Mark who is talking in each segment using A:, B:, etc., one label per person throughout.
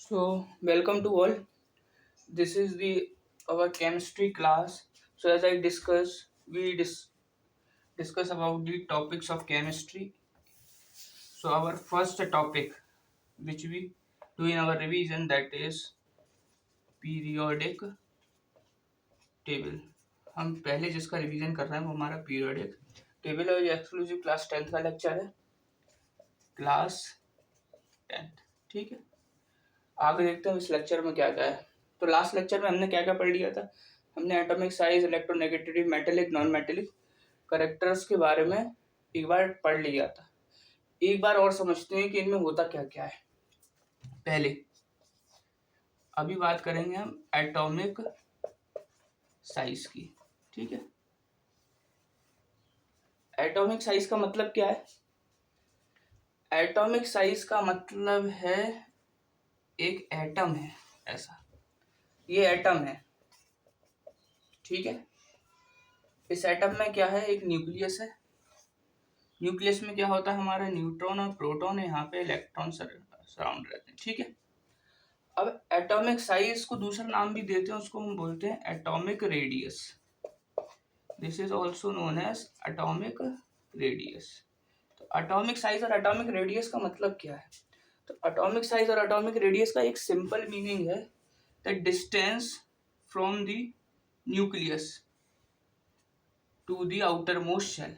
A: So, welcome to all. This is the our chemistry class. So, as I discuss, discuss about the topics of chemistry. So, our first topic, which we do in our revision, that is periodic table. हम पहले जिसका revision कर रहे हैं वो हमारा periodic table है। ये एक्सक्लूसिव क्लास 10th का लेक्चर है, क्लास 10th। ठीक है, आगे देखते हैं इस लेक्चर में क्या क्या है। तो लास्ट लेक्चर में हमने क्या क्या पढ़ लिया था। हमने atomic size, electronegativity, metallic, non metallic characters के बारे में एक बार पढ़ लिया था। एक बार और समझते हैं कि इनमें होता क्या क्या है। पहले अभी बात करेंगे हम एटॉमिक साइज की। ठीक है, एटॉमिक साइज का मतलब क्या है? एटॉमिक साइज का मतलब है एक एटम है, ऐसा ये एटम है। ठीक है, इस एटम में क्या है, एक न्यूक्लियस है। न्यूक्लियस में क्या होता है, हमारा न्यूट्रॉन और प्रोटॉन है, यहाँ पे इलेक्ट्रॉन सराउंड रहते हैं। ठीक है, अब एटॉमिक साइज को दूसरा नाम भी देते हैं, उसको हम बोलते हैं atomic radius. This is also known as atomic radius. तो एटॉमिक साइज और एटॉमिक रेडियस का मतलब क्या है? तो एटॉमिक साइज और एटॉमिक रेडियस का एक सिंपल मीनिंग है the distance from the nucleus to the outermost shell.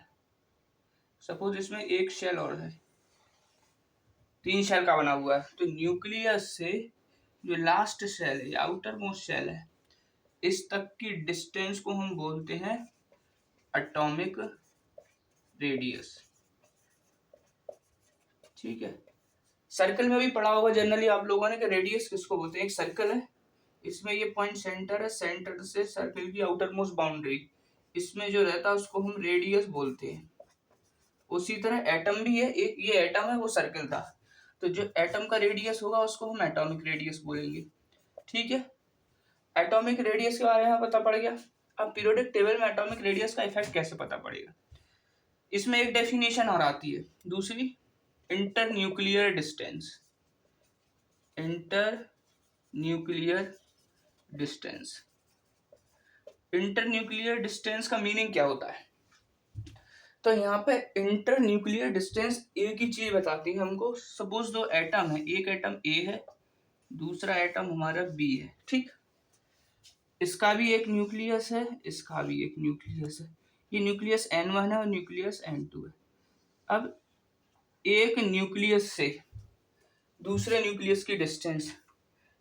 A: Suppose इसमें एक शेल और है, 3 शेल का बना हुआ है, तो न्यूक्लियस से जो लास्ट शेल है, आउटर मोस्ट शेल है, इस तक की डिस्टेंस को हम बोलते हैं एटॉमिक रेडियस। ठीक है, सर्कल में भी पढ़ा होगा जनरली आप लोगों ने कि रेडियस किसको बोलते हैं। एक सर्कल है, इसमें ये पॉइंट सेंटर है, सेंटर से सर्कल की आउटर मोस्ट बाउंड्री, इसमें जो रहता है उसको हम रेडियस बोलते हैं। उसी तरह एटम भी है, एक ये एटम है, वो सर्कल था, तो जो एटम का रेडियस होगा उसको हम एटॉमिक रेडियस बोलेंगे। ठीक है, एटॉमिक रेडियस के बारे में पता पड़ गया। अब पीरियोडिक टेबल में एटॉमिक रेडियस का इफेक्ट कैसे पता पड़ेगा? इसमें एक डेफिनेशन और आती है, दूसरी inter nuclear distance. Inter nuclear distance, inter nuclear distance का मीनिंग क्या होता है? तो यहाँ पे इंटर न्यूक्लियर डिस्टेंस एक ही चीज बताती है हमको। सपोज दो एटम है, एक एटम ए है, दूसरा एटम हमारा बी है। ठीक, इसका भी एक न्यूक्लियस है, इसका भी एक न्यूक्लियस है, ये न्यूक्लियस N1 है और न्यूक्लियस N2 है। अब एक न्यूक्लियस से दूसरे न्यूक्लियस की डिस्टेंस,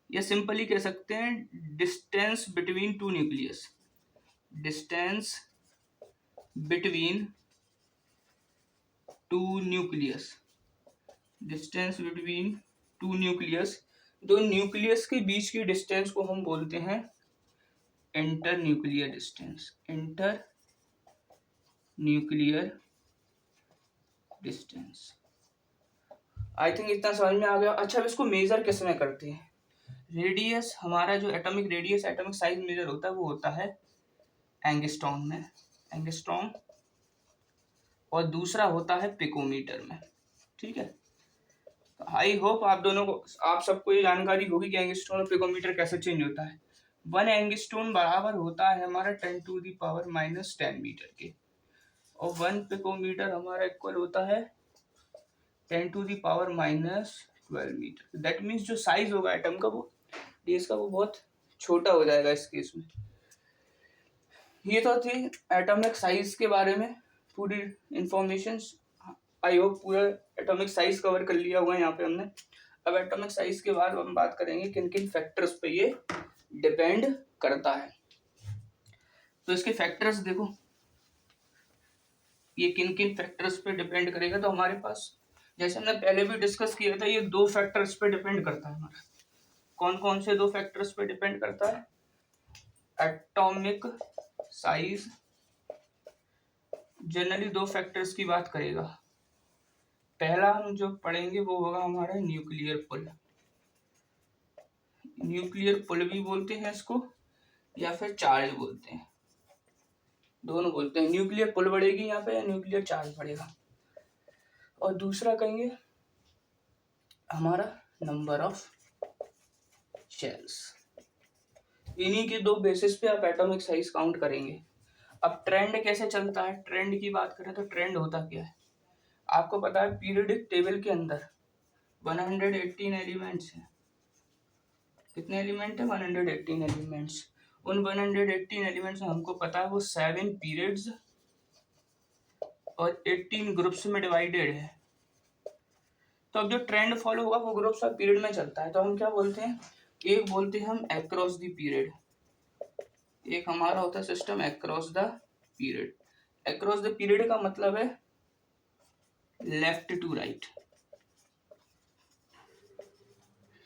A: या सिंपली कह सकते हैं distance between two nucleus. Distance between two nucleus, distance between two nucleus, दो न्यूक्लियस के बीच की डिस्टेंस को हम बोलते हैं inter nuclear distance. Inter nuclear distance, I think इतना समझ में आ गया। अच्छा, अब इसको मेजर किस में करते हैं? रेडियस, हमारा जो atomic radius, atomic size measure होता है वो होता है एंगस्ट्रॉम में, एंगस्ट्रॉम, और दूसरा होता है पिकोमीटर में। ठीक है, आई होप आप दोनों को, आप सबको ये जानकारी होगी कि एंगस्ट्रॉम और पिकोमीटर कैसे चेंज होता है। 1 एंगस्ट्रॉम बराबर होता है हमारा 10⁻⁻10 मीटर के, और 1 पिकोमीटर हमारा इक्वल होता है 10⁻⁻12 मीटर। दैट मीन्स जो साइज होगा एटम का, वो रेडियस का, वो बहुत छोटा हो जाएगा इस केस में। ये तो थी एटॉमिक साइज के बारे में पूरी इंफॉर्मेशन। आई होप पूरा एटॉमिक साइज कवर कर लिया हुआ है यहाँ पे हमने। अब एटॉमिक साइज के बाद हम बात करेंगे किन किन फैक्टर्स पे ये डिपेंड करता है। तो इसके फैक्टर्स देखो, ये किन किन फैक्टर्स पे डिपेंड करेगा। तो हमारे पास, जैसे हमने पहले भी डिस्कस किया था, ये 2 फैक्टर्स पे डिपेंड करता है हमारा। कौन कौन से 2 फैक्टर्स पे डिपेंड करता है? एटॉमिक साइज जनरली 2 फैक्टर्स की बात करेगा। पहला हम जो पढ़ेंगे वो होगा हमारा न्यूक्लियर पुल। न्यूक्लियर पुल भी बोलते हैं इसको, या फिर चार्ज बोलते हैं, दोनों बोलते हैं। न्यूक्लियर पुल बढ़ेगी यहाँ पे, या न्यूक्लियर चार्ज बढ़ेगा। और दूसरा कहेंगे हमारा नंबर ऑफ शेल्स। इन्हीं के दो बेसिस पे आप एटॉमिक साइज काउंट करेंगे। अब ट्रेंड कैसे चलता है, ट्रेंड की बात करें तो ट्रेंड होता क्या है, आपको पता है पीरियोडिक टेबल के अंदर 118 एलिमेंट्स हैं। कितने एलिमेंट है, 118 एलिमेंट्स। उन 118 एलिमेंट्स में हमको पता है वो 7 पीरियड्स और 18 ग्रुप्स में डिवाइडेड है। तो अब जो ट्रेंड फॉलो होगा वो ग्रुप्स और पीरियड में चलता है। तो हम क्या बोलते हैं, एक बोलते हैं हम अक्रॉस द पीरियड, एक हमारा होता है system across the period. Across the period का मतलब है लेफ्ट टू राइट,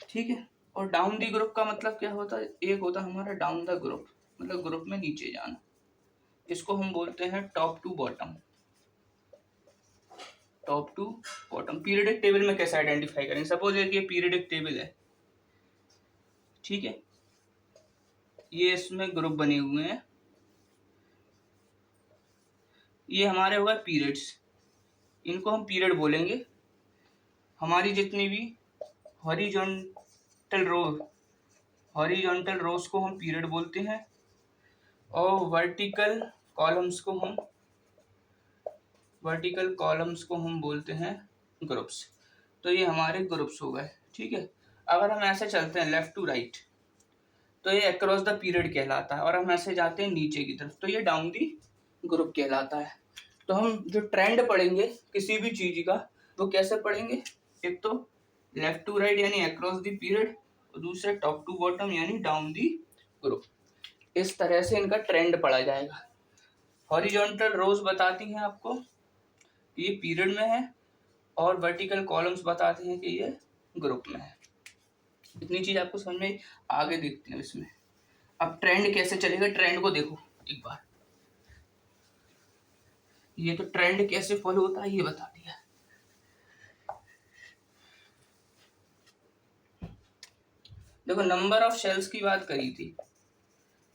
A: ठीक है। और डाउन द ग्रुप का मतलब क्या होता है, एक होता है हमारा डाउन द ग्रुप, मतलब ग्रुप में नीचे जाना। इसको हम बोलते हैं top to bottom. Top to bottom periodic table में कैसे आइडेंटिफाई करेंगे, सपोज ये पीरियडिक टेबल है, ठीक है, ये इसमें ग्रुप बने हुए हैं, ये हमारे होगा पीरियड्स, इनको हम पीरियड बोलेंगे। हमारी जितनी भी हॉरिजॉन्टल रोज को हम पीरियड बोलते हैं और वर्टिकल कॉलम्स को हम बोलते हैं ग्रुप्स। तो ये हमारे ग्रुप्स हो गए, ठीक है। अगर हम ऐसे चलते हैं लेफ्ट टू राइट तो ये अक्रॉस द पीरियड कहलाता है, और हम ऐसे जाते हैं नीचे की तरफ तो ये डाउन दी ग्रुप कहलाता है। तो हम जो ट्रेंड पढ़ेंगे किसी भी चीज का वो कैसे पढ़ेंगे, एक तो लेफ्ट टू राइट यानी अक्रॉस द पीरियड, और दूसरा टॉप टू बॉटम यानी डाउन दी ग्रुप। इस तरह से इनका ट्रेंड पढ़ा जाएगा। हॉरिजॉन्टल रोज बताती हैं आपको ये पीरियड में है, और वर्टिकल कॉलम्स बताते हैं कि ये ग्रुप में है। इतनी चीज आपको समझ में, आगे देखते हैं इसमें। अब ट्रेंड कैसे चलेगा, ट्रेंड को देखो एक बार, ये तो ट्रेंड कैसे फॉलो होता है ये बता दिया। देखो नंबर ऑफ शेल्स की बात करी थी,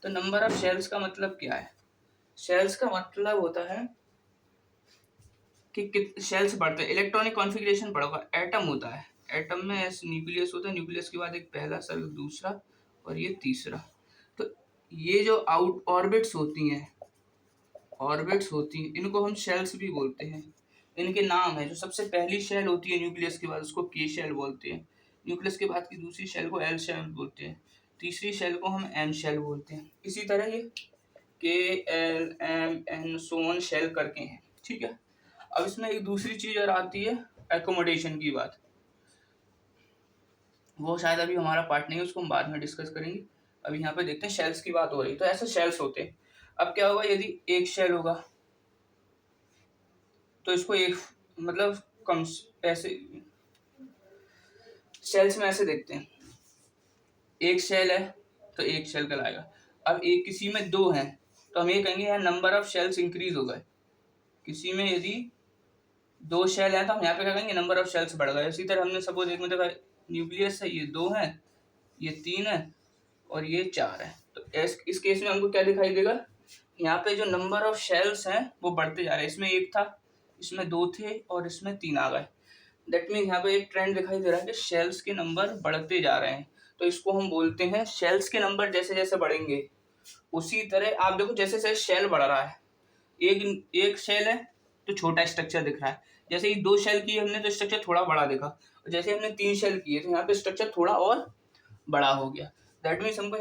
A: तो नंबर ऑफ शेल्स का मतलब क्या है, शेल्स का मतलब होता है कि शेल्स बढ़ते हैं, इलेक्ट्रॉनिक कॉन्फ़िगरेशन पढ़ोगा। एटम होता है, एटम में न्यूक्लियस होता है, न्यूक्लियस के बाद एक पहला सेल, दूसरा और ये तीसरा। तो ये जो आउट ऑर्बिट्स होती हैं इनको हम शेल्स भी बोलते हैं। इनके नाम है, जो सबसे पहली शेल होती है न्यूक्लियस के बाद उसको के शेल बोलते हैं, न्यूक्लियस के बाद की दूसरी शेल को एल शेल बोलते हैं, तीसरी शेल को हम एम शेल बोलते हैं। इसी तरह ये K L M N so on shell करके हैं, ठीक है। अब इसमें एक दूसरी चीज और आती है एकोमोडेशन की बात, वो शायद अभी हमारा पार्ट नहीं है, उसको हम बाद में डिस्कस करेंगे। अभी यहाँ पे देखते हैं शेल्स की बात हो रही, तो ऐसे शेल्स होते हैं। अब क्या होगा, यदि एक शेल होगा तो इसको एक मतलब कम ऐसे शेल्स में ऐसे देखते हैं, एक शेल है तो एक शेल कहलाएगा। अब एक किसी में दो हैं तो हम ये कहेंगे यार नंबर ऑफ शेल्स इंक्रीज हो गए। किसी में यदि दो शेल है तो हम यहाँ पे क्या कहेंगे, नंबर ऑफ शेल्स बढ़ गए। इसी तरह हमने सपोज एक में देखा न्यूक्लियस है, ये 2 है, ये 3 है और ये 4 है, तो इस केस में हमको क्या दिखाई देगा, यहाँ पे जो नंबर ऑफ शेल्स हैं वो बढ़ते जा रहे हैं। इसमें एक था, इसमें 2 थे और इसमें 3 आ गए। दैट मीन यहाँ पे एक ट्रेंड दिखाई दे रहा है कि शेल्स के नंबर बढ़ते जा रहे हैं। तो इसको हम बोलते हैं, शेल्स के नंबर जैसे जैसे बढ़ेंगे उसी तरह आप देखो जैसे जैसे शेल बढ़ रहा है, एक शेल है तो छोटा स्ट्रक्चर दिख रहा है, जैसे ही 2 शेल किए हमने तो स्ट्रक्चर थोड़ा बड़ा दिखा, और जैसे हमने 3 शेल किए तो यहाँ पे स्ट्रक्चर थोड़ा और बड़ा हो गया। दैट मीन्स हमको